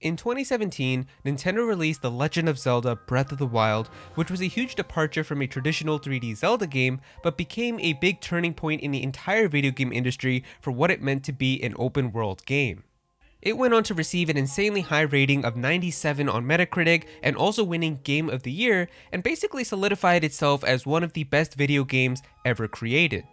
In 2017, Nintendo released The Legend of Zelda Breath of the Wild, which was a huge departure from a traditional 3D Zelda game, but became a big turning point in the entire video game industry for what it meant to be an open world game. It went on to receive an insanely high rating of 97 on Metacritic and also winning Game of the Year, and basically solidified itself as one of the best video games ever created.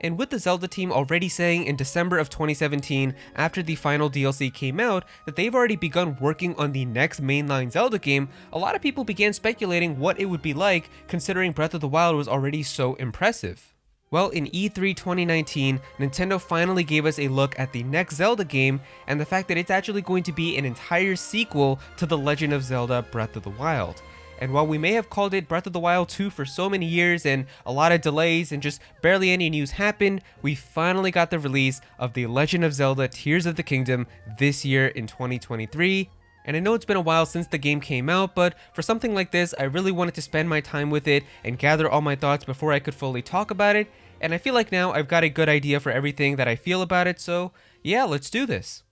And with the Zelda team already saying in December of 2017, after the final DLC came out, that they've already begun working on the next mainline Zelda game, a lot of people began speculating what it would be like, considering Breath of the Wild was already so impressive. Well, in E3 2019, Nintendo finally gave us a look at the next Zelda game, and the fact that it's actually going to be an entire sequel to The Legend of Zelda Breath of the Wild. And while we may have called it Breath of the Wild 2 for so many years and a lot of delays and just barely any news happened, we finally got the release of The Legend of Zelda Tears of the Kingdom this year in 2023. And I know it's been a while since the game came out, but for something like this, I really wanted to spend my time with it and gather all my thoughts before I could fully talk about it. And I feel like now I've got a good idea for everything that I feel about it, so yeah, let's do this.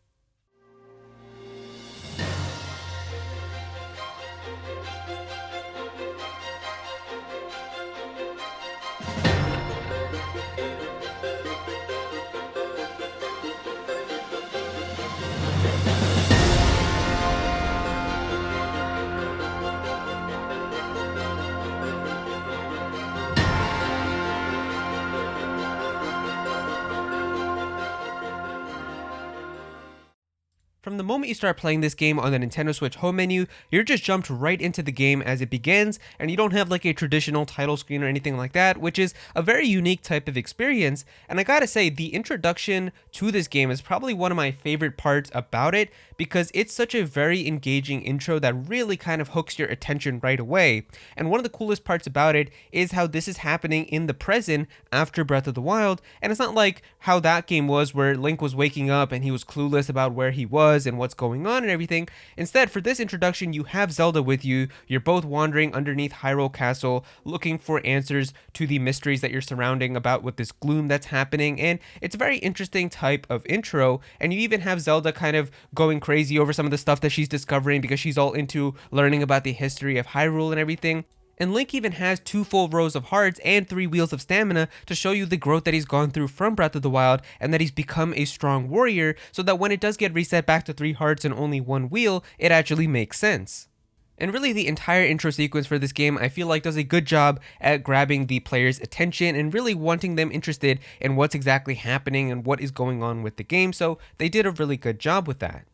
From the moment you start playing this game on the Nintendo Switch home menu, you're just jumped right into the game as it begins, and you don't have like a traditional title screen or anything like that, which is a very unique type of experience. And I gotta say, the introduction to this game is probably one of my favorite parts about it, because it's such a very engaging intro that really kind of hooks your attention right away. And one of the coolest parts about it is how this is happening in the present after Breath of the Wild, and it's not like how that game was where Link was waking up and he was clueless about where he was and what's going on and everything. Instead, for this introduction, you have Zelda with you. You're both wandering underneath Hyrule Castle, looking for answers to the mysteries that you're surrounding about with this gloom that's happening, and it's a very interesting type of intro. And you even have Zelda kind of going crazy over some of the stuff that she's discovering because she's all into learning about the history of Hyrule and everything. And Link even has 2 full rows of hearts and 3 wheels of stamina to show you the growth that he's gone through from Breath of the Wild, and that he's become a strong warrior, so that when it does get reset back to 3 hearts and only 1 wheel, it actually makes sense. And really, the entire intro sequence for this game I feel like does a good job at grabbing the player's attention and really wanting them interested in what's exactly happening and what is going on with the game, so they did a really good job with that.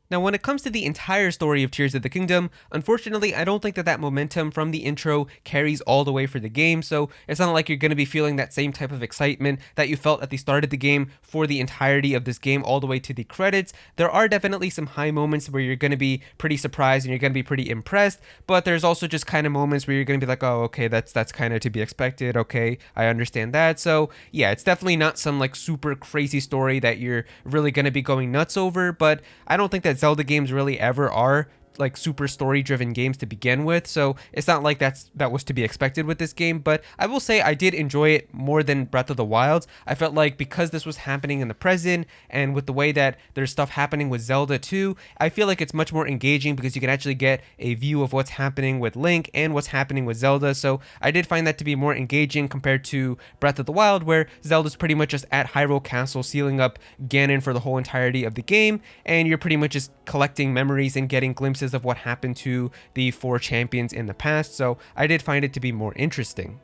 Now, when it comes to the entire story of Tears of the Kingdom, unfortunately, I don't think that momentum from the intro carries all the way for the game, so it's not like you're going to be feeling that same type of excitement that you felt at the start of the game for the entirety of this game all the way to the credits. There are definitely some high moments where you're going to be pretty surprised and you're going to be pretty impressed, but there's also just kind of moments where you're going to be like, oh, okay, that's kind of to be expected, okay, I understand that. So yeah, it's definitely not some like super crazy story that you're really going to be going nuts over, but I don't think that Zelda games really ever are like super story driven games to begin with, so it's not like that was to be expected with this game. But I will say I did enjoy it more than Breath of the Wild. I felt like because this was happening in the present, and with the way that there's stuff happening with Zelda too, I feel like it's much more engaging because you can actually get a view of what's happening with Link and what's happening with Zelda. So I did find that to be more engaging compared to Breath of the Wild, where Zelda's pretty much just at Hyrule Castle sealing up Ganon for the whole entirety of the game, and you're pretty much just collecting memories and getting glimpses of what happened to the 4 champions in the past, so I did find it to be more interesting.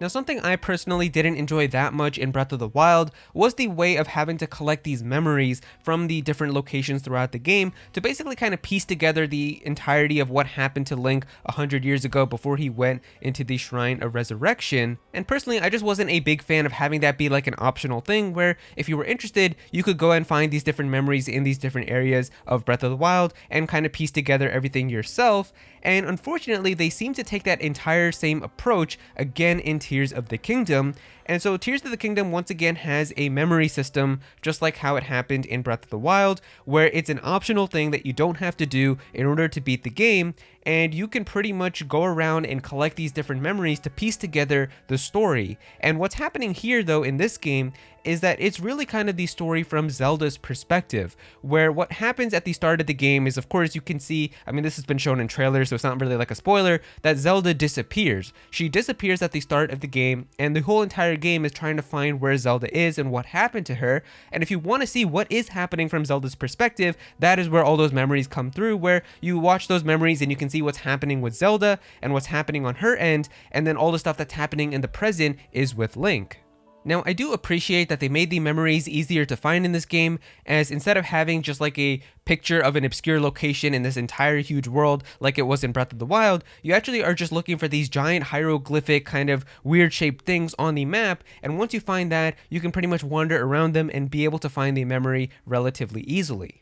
Now, something I personally didn't enjoy that much in Breath of the Wild was the way of having to collect these memories from the different locations throughout the game to basically kind of piece together the entirety of what happened to Link 100 years ago before he went into the Shrine of Resurrection. And personally, I just wasn't a big fan of having that be like an optional thing where if you were interested, you could go and find these different memories in these different areas of Breath of the Wild and kind of piece together everything yourself. And unfortunately, they seem to take that entire same approach again in Tears of the Kingdom, And so Tears of the Kingdom once again has a memory system, just like how it happened in Breath of the Wild, where it's an optional thing that you don't have to do in order to beat the game, and you can pretty much go around and collect these different memories to piece together the story. And what's happening here though in this game is that it's really kind of the story from Zelda's perspective, where what happens at the start of the game is, of course, you can see, I mean, this has been shown in trailers, so it's not really like a spoiler, that Zelda disappears. She disappears at the start of the game, and the whole entire game is trying to find where Zelda is and what happened to her. And if you want to see what is happening from Zelda's perspective, that is where all those memories come through, where you watch those memories and you can see what's happening with Zelda and what's happening on her end, and then all the stuff that's happening in the present is with Link. Now, I do appreciate that they made the memories easier to find in this game, as instead of having just like a picture of an obscure location in this entire huge world like it was in Breath of the Wild, you actually are just looking for these giant hieroglyphic kind of weird shaped things on the map, and once you find that, you can pretty much wander around them and be able to find the memory relatively easily.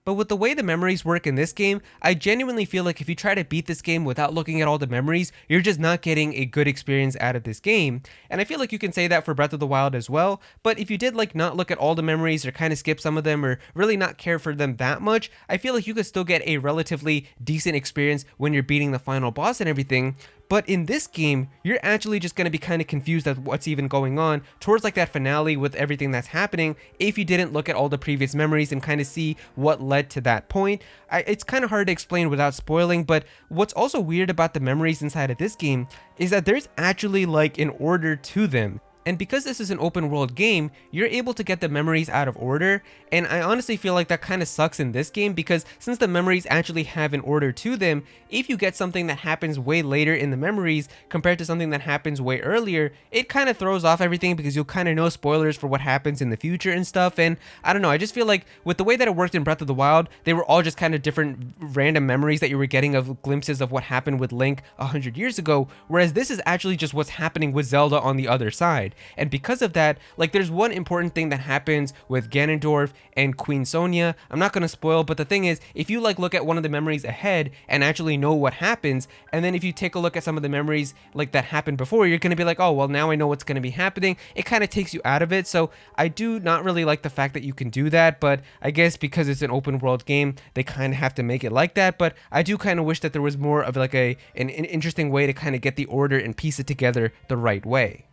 But with the way the memories work in this game, I genuinely feel like if you try to beat this game without looking at all the memories, you're just not getting a good experience out of this game. And I feel like you can say that for Breath of the Wild as well, but if you did like not look at all the memories or kind of skip some of them or really not care for them that much, I feel like you could still get a relatively decent experience when you're beating the final boss and everything. But in this game, you're actually just going to be kind of confused at what's even going on towards like that finale with everything that's happening if you didn't look at all the previous memories and kind of see what led to that point. It's kind of hard to explain without spoiling, but what's also weird about the memories inside of this game is that there's actually like an order to them. And because this is an open world game, you're able to get the memories out of order, and I honestly feel like that kind of sucks in this game because since the memories actually have an order to them, if you get something that happens way later in the memories compared to something that happens way earlier, it kind of throws off everything because you'll kind of know spoilers for what happens in the future and stuff. And I don't know, I just feel like with the way that it worked in Breath of the Wild, they were all just kind of different random memories that you were getting of glimpses of what happened with Link 100 years ago, whereas this is actually just what's happening with Zelda on the other side. And because of that, like there's one important thing that happens with Ganondorf and Queen Sonia. I'm not going to spoil, but the thing is, if you like look at one of the memories ahead and actually know what happens, and then if you take a look at some of the memories like that happened before, you're going to be like, oh, well, now I know what's going to be happening. It kind of takes you out of it. So I do not really like the fact that you can do that, but I guess because it's an open world game, they kind of have to make it like that. But I do kind of wish that there was more of like an interesting way to kind of get the order and piece it together the right way.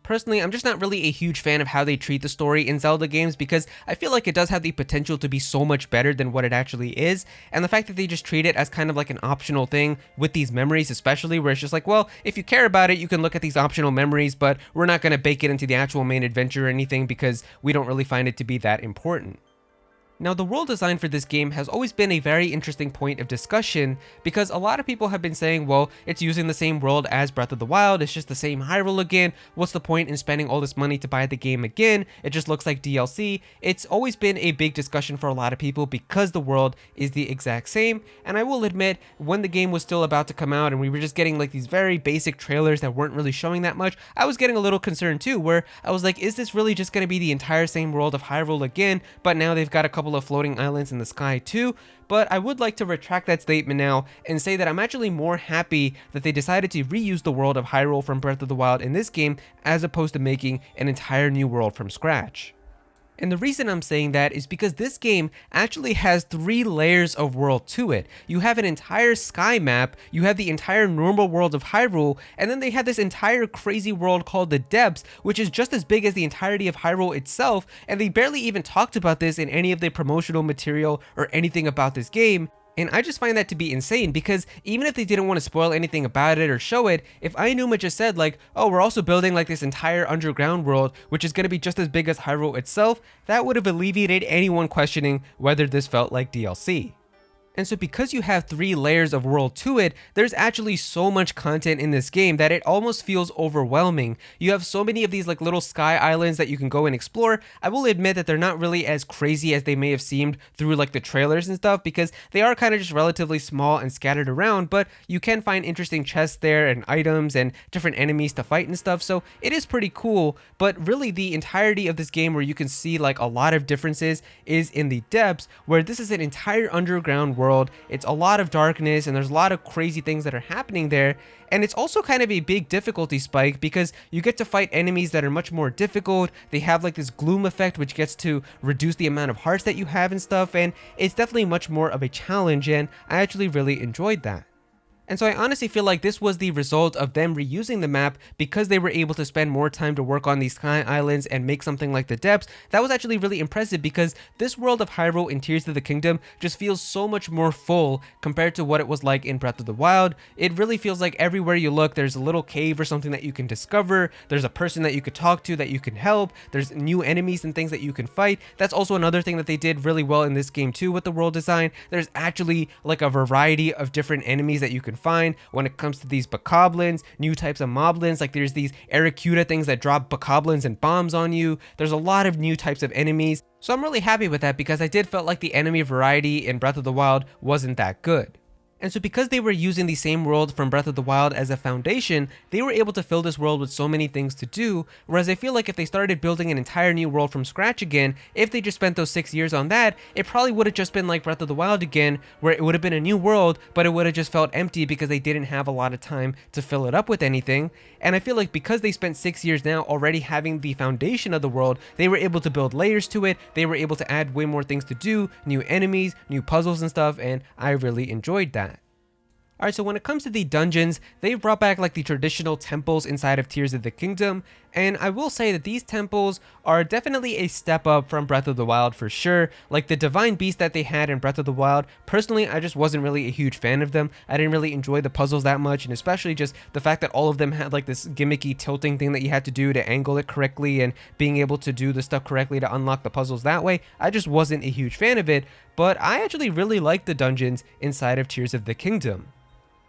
Personally, I'm just not really a huge fan of how they treat the story in Zelda games because I feel like it does have the potential to be so much better than what it actually is, and the fact that they just treat it as kind of like an optional thing with these memories especially, where it's just like, well, if you care about it, you can look at these optional memories, but we're not going to bake it into the actual main adventure or anything because we don't really find it to be that important. Now, the world design for this game has always been a very interesting point of discussion because a lot of people have been saying, well, it's using the same world as Breath of the Wild, it's just the same Hyrule again, what's the point in spending all this money to buy the game again, it just looks like DLC. It's always been a big discussion for a lot of people because the world is the exact same, and I will admit, when the game was still about to come out and we were just getting like these very basic trailers that weren't really showing that much, I was getting a little concerned too, where I was like, is this really just going to be the entire same world of Hyrule again, but now they've got a couple of floating islands in the sky too? But I would like to retract that statement now and say that I'm actually more happy that they decided to reuse the world of Hyrule from Breath of the Wild in this game as opposed to making an entire new world from scratch. And the reason I'm saying that is because this game actually has 3 layers of world to it. You have an entire sky map, you have the entire normal world of Hyrule, and then they had this entire crazy world called the Depths, which is just as big as the entirety of Hyrule itself, and they barely even talked about this in any of the promotional material or anything about this game. And I just find that to be insane because even if they didn't want to spoil anything about it or show it, if Aonuma just said like, oh, we're also building like this entire underground world, which is going to be just as big as Hyrule itself, that would have alleviated anyone questioning whether this felt like DLC. And so because you have 3 layers of world to it, there's actually so much content in this game that it almost feels overwhelming. You have so many of these like little sky islands that you can go and explore. I will admit that they're not really as crazy as they may have seemed through like the trailers and stuff because they are kind of just relatively small and scattered around, but you can find interesting chests there and items and different enemies to fight and stuff, so it is pretty cool. But really the entirety of this game where you can see like a lot of differences is in the Depths, where this is an entire underground world world. It's a lot of darkness and there's a lot of crazy things that are happening there. And it's also kind of a big difficulty spike because you get to fight enemies that are much more difficult. They have like this gloom effect, which gets to reduce the amount of hearts that you have and stuff. And it's definitely much more of a challenge. And I actually really enjoyed that. And so I honestly feel like this was the result of them reusing the map because they were able to spend more time to work on these sky islands and make something like the depths. That was actually really impressive because this world of Hyrule in Tears of the Kingdom just feels so much more full compared to what it was like in Breath of the Wild. It really feels like everywhere you look, there's a little cave or something that you can discover. There's a person that you could talk to that you can help. There's new enemies and things that you can fight. That's also another thing that they did really well in this game too with the world design. There's actually like a variety of different enemies that you can find when it comes to these bokoblins, new types of moblins. Like there's these Aracuda things that drop bokoblins and bombs on you. There's a lot of new types of enemies. So I'm really happy with that because I did felt like the enemy variety in Breath of the Wild wasn't that good. And so because they were using the same world from Breath of the Wild as a foundation, they were able to fill this world with so many things to do, whereas I feel like if they started building an entire new world from scratch again, if they just spent those 6 years on that, it probably would have just been like Breath of the Wild again, where it would have been a new world, but it would have just felt empty because they didn't have a lot of time to fill it up with anything. And I feel like because they spent 6 years now already having the foundation of the world, they were able to build layers to it, they were able to add way more things to do, new enemies, new puzzles and stuff, and I really enjoyed that. Alright, so when it comes to the dungeons, they've brought back like the traditional temples inside of Tears of the Kingdom, and I will say that these temples are definitely a step up from Breath of the Wild for sure. Like the Divine Beast that they had in Breath of the Wild, personally I just wasn't really a huge fan of them. I didn't really enjoy the puzzles that much, and especially just the fact that all of them had like this gimmicky tilting thing that you had to do to angle it correctly and being able to do the stuff correctly to unlock the puzzles that way. I just wasn't a huge fan of it, but I actually really liked the dungeons inside of Tears of the Kingdom.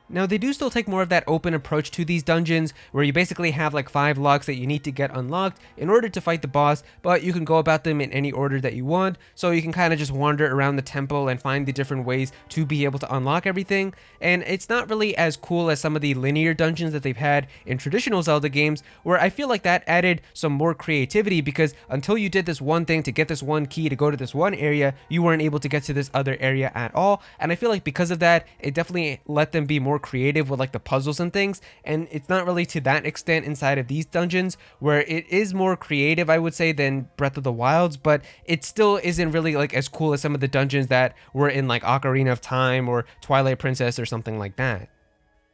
Now they do still take more of that open approach to these dungeons, where you basically have like 5 locks that you need to get unlocked in order to fight the boss, but you can go about them in any order that you want, so you can kind of just wander around the temple and find the different ways to be able to unlock everything. And it's not really as cool as some of the linear dungeons that they've had in traditional Zelda games, where I feel like that added some more creativity, because until you did this one thing to get this one key to go to this one area, you weren't able to get to this other area at all. And I feel like because of that, it definitely let them be more creative with like the puzzles and things, and it's not really to that extent inside of these dungeons, where it is more creative I would say than Breath of the Wilds, but it still isn't really like as cool as some of the dungeons that were in like Ocarina of Time or Twilight Princess or something like that.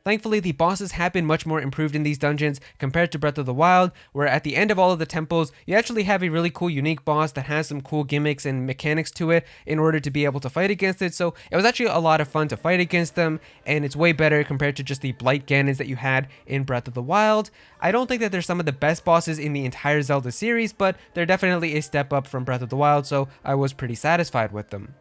Thankfully, the bosses have been much more improved in these dungeons compared to Breath of the Wild, where at the end of all of the temples, you actually have a really cool unique boss that has some cool gimmicks and mechanics to it in order to be able to fight against it. So it was actually a lot of fun to fight against them, and it's way better compared to just the Blight Ganons that you had in Breath of the Wild. I don't think that they're some of the best bosses in the entire Zelda series, but they're definitely a step up from Breath of the Wild, so I was pretty satisfied with them.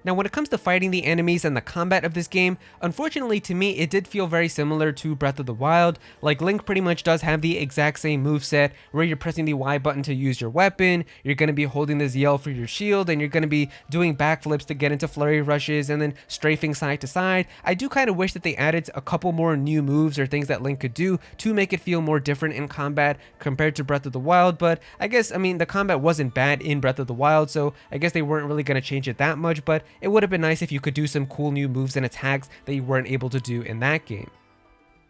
Now when it comes to fighting the enemies and the combat of this game, unfortunately to me it did feel very similar to Breath of the Wild. Like Link pretty much does have the exact same moveset, where you're pressing the Y button to use your weapon, you're going to be holding this yell for your shield, and you're going to be doing backflips to get into flurry rushes and then strafing side to side. I do kind of wish that they added a couple more new moves or things that Link could do to make it feel more different in combat compared to Breath of the Wild, but I guess, I mean, the combat wasn't bad in Breath of the Wild, so I guess they weren't really going to change it that much, but it would have been nice if you could do some cool new moves and attacks that you weren't able to do in that game.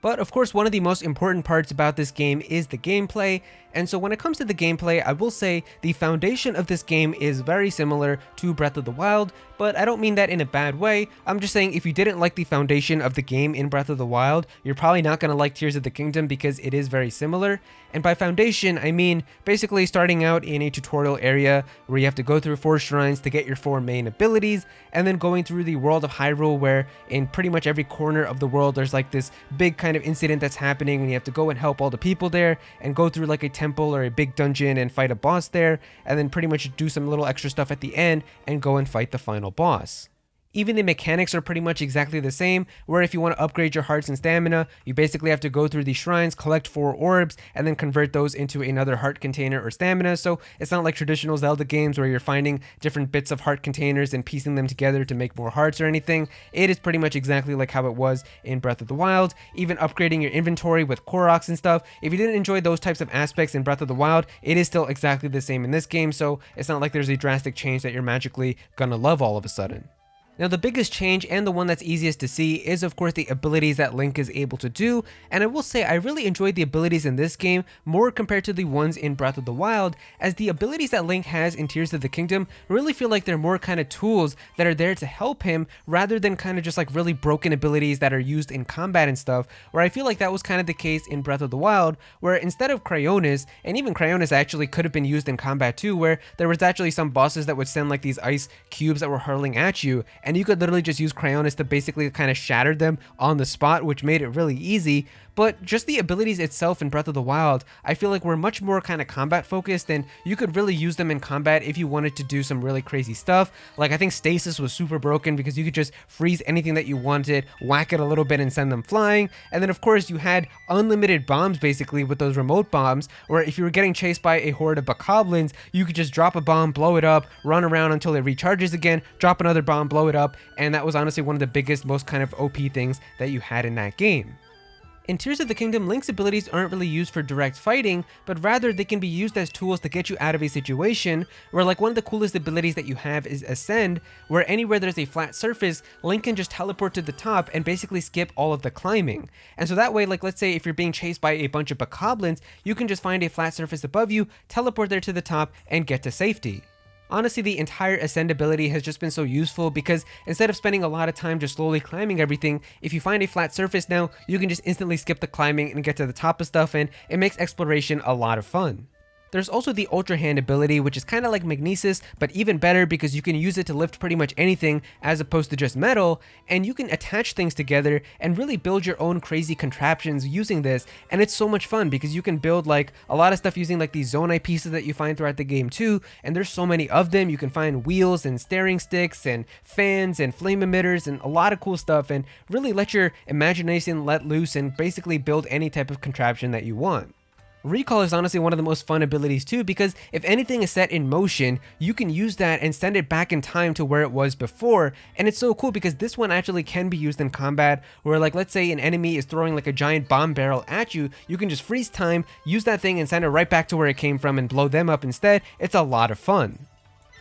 But of course, one of the most important parts about this game is the gameplay, and so when it comes to the gameplay, I will say the foundation of this game is very similar to Breath of the Wild, but I don't mean that in a bad way. I'm just saying if you didn't like the foundation of the game in Breath of the Wild, you're probably not going to like Tears of the Kingdom because it is very similar. And by foundation, I mean basically starting out in a tutorial area where you have to go through 4 shrines to get your 4 main abilities, and then going through the world of Hyrule, where in pretty much every corner of the world there's like this big kind of incident that's happening, and you have to go and help all the people there and go through like a temple or a big dungeon and fight a boss there, and then pretty much do some little extra stuff at the end and go and fight the final boss. Even the mechanics are pretty much exactly the same, where if you want to upgrade your hearts and stamina, you basically have to go through the shrines, collect 4 orbs, and then convert those into another heart container or stamina. So it's not like traditional Zelda games where you're finding different bits of heart containers and piecing them together to make more hearts or anything. It is pretty much exactly like how it was in Breath of the Wild. Even upgrading your inventory with Koroks and stuff, if you didn't enjoy those types of aspects in Breath of the Wild, it is still exactly the same in this game, so it's not like there's a drastic change that you're magically gonna love all of a sudden. Now, the biggest change and the one that's easiest to see is of course the abilities that Link is able to do, and I will say I really enjoyed the abilities in this game more compared to the ones in Breath of the Wild, as the abilities that Link has in Tears of the Kingdom really feel like they're more kind of tools that are there to help him rather than kind of just like really broken abilities that are used in combat and stuff, where I feel like that was kind of the case in Breath of the Wild, where instead of Cryonis, and even Cryonis actually could have been used in combat too, where there was actually some bosses that would send like these ice cubes that were hurling at you, and you could literally just use Cryonis to basically kind of shatter them on the spot, which made it really easy. But just the abilities itself in Breath of the Wild, I feel like were much more kind of combat focused, and you could really use them in combat if you wanted to do some really crazy stuff. Like I think Stasis was super broken because you could just freeze anything that you wanted, whack it a little bit and send them flying. And then of course you had unlimited bombs basically with those remote bombs, where if you were getting chased by a horde of bokoblins, you could just drop a bomb, blow it up, run around until it recharges again, drop another bomb, blow it up, and that was honestly one of the biggest, most kind of OP things that you had in that game. In Tears of the Kingdom, Link's abilities aren't really used for direct fighting, but rather they can be used as tools to get you out of a situation, where like one of the coolest abilities that you have is Ascend, where anywhere there's a flat surface, Link can just teleport to the top and basically skip all of the climbing. And so that way, like let's say if you're being chased by a bunch of bokoblins, you can just find a flat surface above you, teleport there to the top, and get to safety. Honestly, the entire Ascend ability has just been so useful because instead of spending a lot of time just slowly climbing everything, if you find a flat surface now, you can just instantly skip the climbing and get to the top of stuff, and it makes exploration a lot of fun. There's also the Ultra Hand ability, which is kind of like Magnesis, but even better because you can use it to lift pretty much anything as opposed to just metal, and you can attach things together and really build your own crazy contraptions using this, and it's so much fun because you can build like a lot of stuff using like these Zonai pieces that you find throughout the game too, and there's so many of them. You can find wheels and steering sticks and fans and flame emitters and a lot of cool stuff, and really let your imagination let loose and basically build any type of contraption that you want. Recall is honestly one of the most fun abilities too, because if anything is set in motion, you can use that and send it back in time to where it was before, and it's so cool because this one actually can be used in combat, where like let's say an enemy is throwing like a giant bomb barrel at you, you can just freeze time, use that thing and send it right back to where it came from and blow them up instead. It's a lot of fun.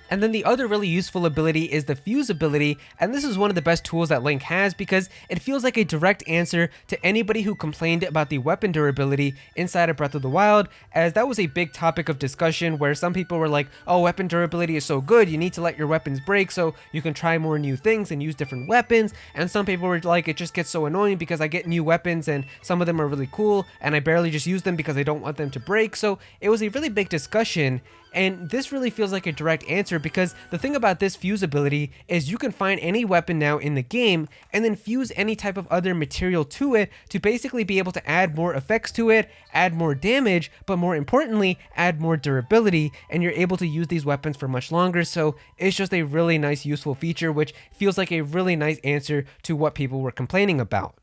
And then the other really useful ability is the Fuse ability, and this is one of the best tools that Link has because it feels like a direct answer to anybody who complained about the weapon durability inside of Breath of the Wild, as that was a big topic of discussion where some people were like, oh, weapon durability is so good, you need to let your weapons break so you can try more new things and use different weapons, and some people were like, it just gets so annoying because I get new weapons and some of them are really cool and I barely just use them because I don't want them to break. So it was a really big discussion. And this really feels like a direct answer because the thing about this fuse ability is you can find any weapon now in the game and then fuse any type of other material to it to basically be able to add more effects to it, add more damage, but more importantly, add more durability, and you're able to use these weapons for much longer. So it's just a really nice, useful feature, which feels like a really nice answer to what people were complaining about.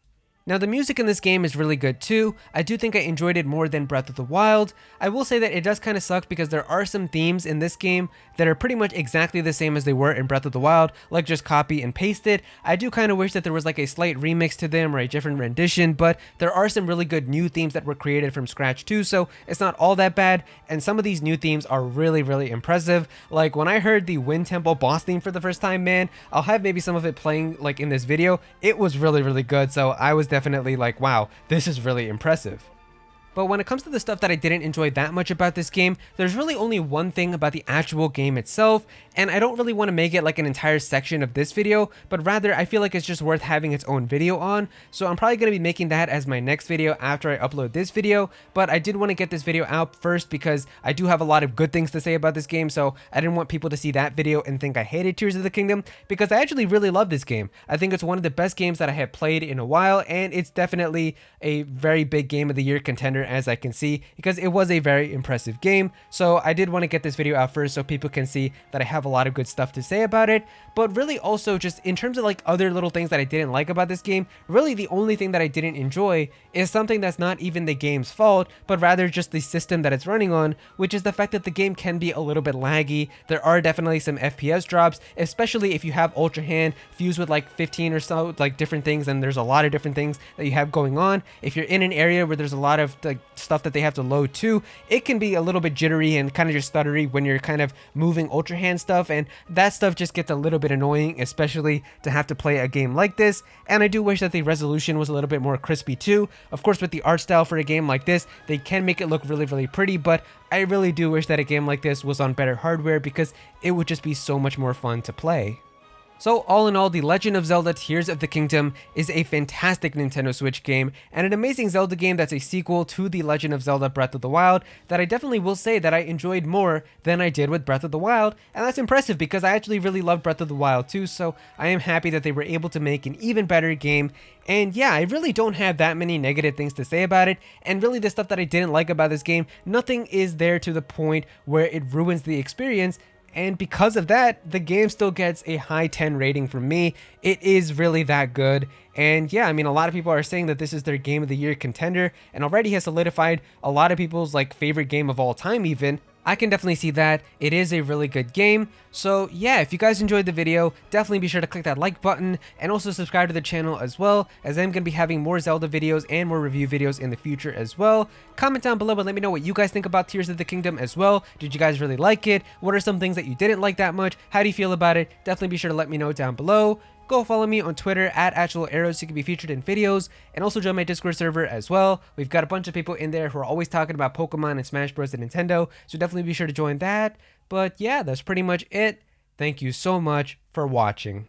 Now, the music in this game is really good too. I do think I enjoyed it more than Breath of the Wild. I will say that it does kind of suck because there are some themes in this game that are pretty much exactly the same as they were in Breath of the Wild, like just copy and paste it. I do kind of wish that there was like a slight remix to them or a different rendition, but there are some really good new themes that were created from scratch too, so it's not all that bad, and some of these new themes are really, really impressive. Like when I heard the Wind Temple boss theme for the first time, man, I'll have maybe some of it playing like in this video. It was really, really good, so I was definitely like, wow, this is really impressive. But when it comes to the stuff that I didn't enjoy that much about this game, there's really only one thing about the actual game itself, and I don't really want to make it like an entire section of this video, but rather I feel like it's just worth having its own video on, so I'm probably going to be making that as my next video after I upload this video. But I did want to get this video out first because I do have a lot of good things to say about this game, so I didn't want people to see that video and think I hated Tears of the Kingdom, because I actually really love this game. I think it's one of the best games that I have played in a while, and it's definitely a very big Game of the Year contender, as I can see, because it was a very impressive game. So I did want to get this video out first so people can see that I have a lot of good stuff to say about it. But really also just in terms of like other little things that I didn't like about this game, really the only thing that I didn't enjoy is something that's not even the game's fault, but rather just the system that it's running on, which is the fact that the game can be a little bit laggy. There are definitely some FPS drops, especially if you have Ultra Hand fused with like 15 or so like different things, and there's a lot of different things that you have going on. If you're in an area where there's a lot of like stuff that they have to load too, it can be a little bit jittery and kind of just stuttery when you're kind of moving ultra hand stuff, and that stuff just gets a little bit annoying, especially to have to play a game like this. And I do wish that the resolution was a little bit more crispy too. Of course, with the art style for a game like this, they can make it look really, really pretty, but I really do wish that a game like this was on better hardware because it would just be so much more fun to play. So all in all, The Legend of Zelda Tears of the Kingdom is a fantastic Nintendo Switch game and an amazing Zelda game that's a sequel to The Legend of Zelda Breath of the Wild that I definitely will say that I enjoyed more than I did with Breath of the Wild, and that's impressive because I actually really love Breath of the Wild too, so I am happy that they were able to make an even better game. And yeah, I really don't have that many negative things to say about it, and really the stuff that I didn't like about this game, nothing is there to the point where it ruins the experience. And because of that, the game still gets a high 10 rating from me. It is really that good. And yeah, I mean, a lot of people are saying that this is their Game of the Year contender and already has solidified a lot of people's like favorite game of all time even. I can definitely see that. It is a really good game. So yeah, if you guys enjoyed the video, definitely be sure to click that like button and also subscribe to the channel as well, as I'm going to be having more Zelda videos and more review videos in the future as well. Comment down below and let me know what you guys think about Tears of the Kingdom as well. Did you guys really like it? What are some things that you didn't like that much? How do you feel about it? Definitely be sure to let me know down below. Go follow me on Twitter at @Aero so you can be featured in videos, and also join my Discord server as well. We've got a bunch of people in there who are always talking about Pokemon and Smash Bros. And Nintendo, so definitely be sure to join that. But yeah, that's pretty much it. Thank you so much for watching.